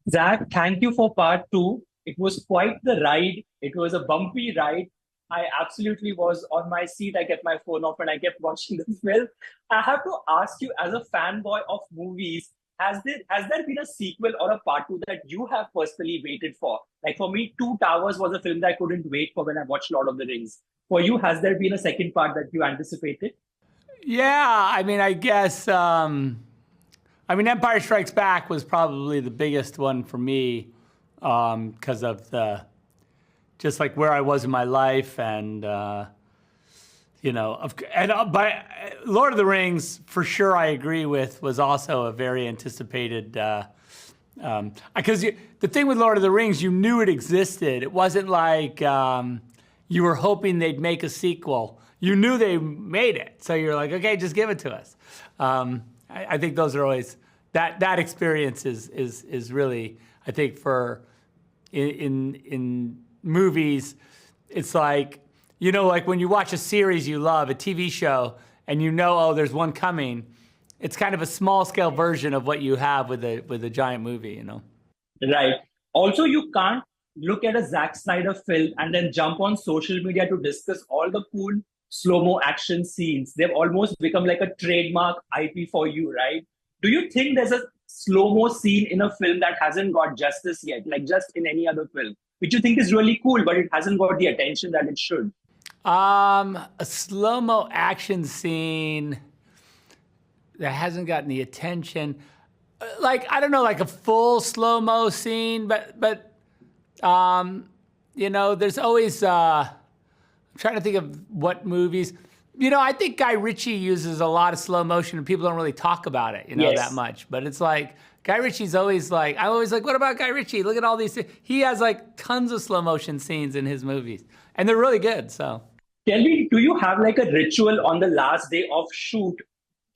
Zach, thank you for part two. It was quite the ride. It was a bumpy ride. I absolutely was on my seat. I kept my phone off and I kept watching the film. I have to ask you, as a fanboy of movies, has there been a sequel or a part two that you have personally waited for? Like for me, Two Towers was a film that I couldn't wait for when I watched Lord of the Rings. For you, has there been a second part that you anticipated? Yeah, I mean, I guess, Empire Strikes Back was probably the biggest one for me because of the just like where I was in my life and but Lord of the Rings for sure I agree with was also a very anticipated because the thing with Lord of the Rings, you knew it existed. It wasn't like you were hoping they'd make a sequel. You knew they made it, so you're like, okay, just give it to us. I think those are always that experience is really, I think, for in movies, it's like, like when you watch a series you love, a TV show, and oh, there's one coming. It's kind of a small scale version of what you have with a giant movie. Right. Also, you can't look at a Zack Snyder film and then jump on social media to discuss all the cool slow-mo action scenes. They've almost become like a trademark IP for you, right? Do you think there's a slow-mo scene in a film that hasn't got justice yet, like just in any other film, which you think is really cool, but it hasn't got the attention that it should? A slow mo action scene that hasn't gotten the attention, like I don't know, like a full slow mo scene, but there's always. I'm trying to think of what movies. I think Guy Ritchie uses a lot of slow motion, and people don't really talk about it, that Yes. much. But it's like Guy Ritchie's always like, I'm always like, what about Guy Ritchie? Look at all these. He has like tons of slow motion scenes in his movies, and they're really good. So. Tell me, do you have like a ritual on the last day of shoot?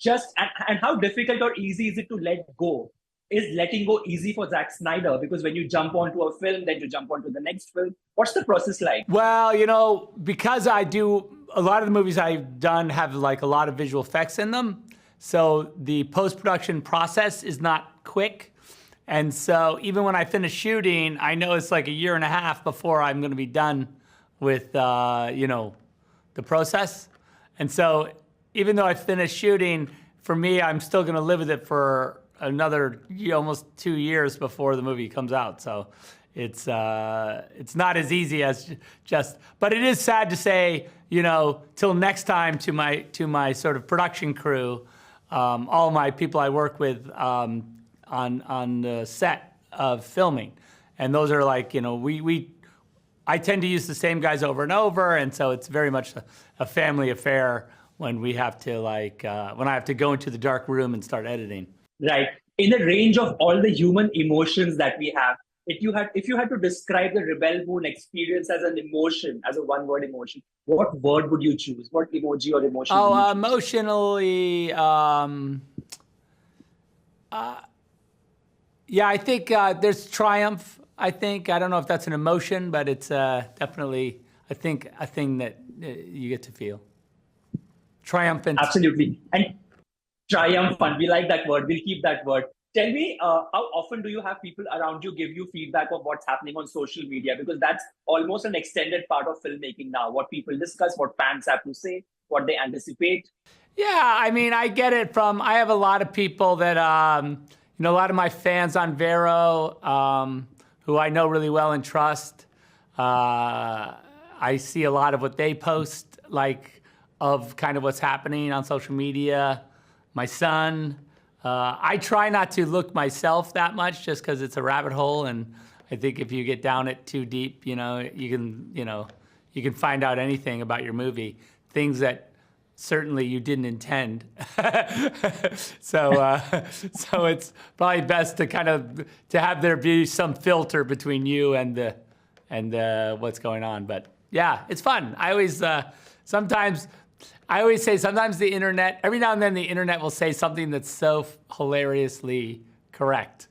And how difficult or easy is it to let go? Is letting go easy for Zack Snyder? Because when you jump onto a film, then you jump onto the next film. What's the process like? Well, because I do a lot of the movies I've done have like a lot of visual effects in them. So the post production process is not quick. And so even when I finish shooting, I know it's like a year and a half before I'm going to be done with, the process. And so even though I finished shooting, for me, I'm still going to live with it for another almost 2 years before the movie comes out. So it's not as easy as just, but it is sad to say, till next time to my sort of production crew, all my people I work with on the set of filming, and those are like, I tend to use the same guys over and over, and so it's very much a family affair when we have to when I have to go into the dark room and start editing. Right. In the range of all the human emotions that we have, if you had to describe the Rebel Moon experience as an emotion, as a one-word emotion, what word would you choose? What emoji or emotion would you Oh, choose? emotionally, yeah, I think there's triumph. I don't know if that's an emotion, but it's definitely, I think, a thing that you get to feel. Triumphant. Absolutely. And triumphant. We like that word. We'll keep that word. Tell me, how often do you have people around you give you feedback of what's happening on social media? Because that's almost an extended part of filmmaking now. What people discuss, what fans have to say, what they anticipate. Yeah, I get it I have a lot of people that, a lot of my fans on Vero, who I know really well and trust. I see a lot of what they post, like, of kind of what's happening on social media. My son, I try not to look myself that much just because it's a rabbit hole. And I think if you get down it too deep, you can find out anything about your movie, things that certainly you didn't intend. So it's probably best to kind of to have there be some filter between you and the what's going on. But yeah, it's fun. Sometimes I always say sometimes the internet, every now and then the internet will say something that's so hilariously correct,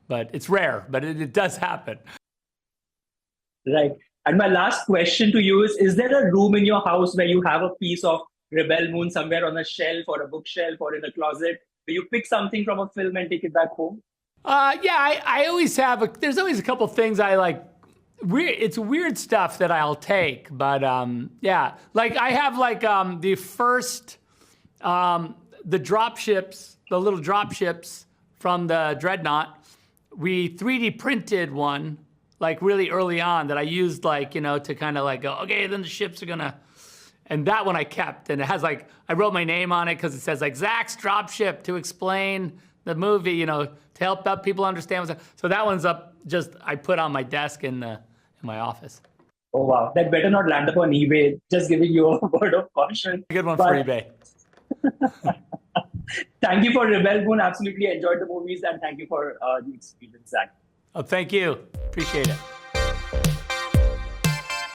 but it's rare, but it does happen. Right. And my last question to you is there a room in your house where you have a piece of Rebel Moon somewhere on a shelf or a bookshelf or in a closet? Do you pick something from a film and take it back home? I always have. There's always a couple things I like. It's weird stuff that I'll take, but yeah, like I have like the first, the drop ships, the little drop ships from the Dreadnought. We 3D printed one like really early on that I used like, to kind of like go, okay, then the ships are gonna, and that one I kept, and it has like, I wrote my name on it because it says like Zack's dropship to explain the movie, to help out people understand what's, so that one's up, just I put on my desk in my office. Oh wow, that better not land up on eBay. Just giving you a word of caution. Good one for eBay. Thank you for Rebel Moon. Absolutely enjoyed the movies, and thank you for the experience, Zack. Oh, thank you. Appreciate it.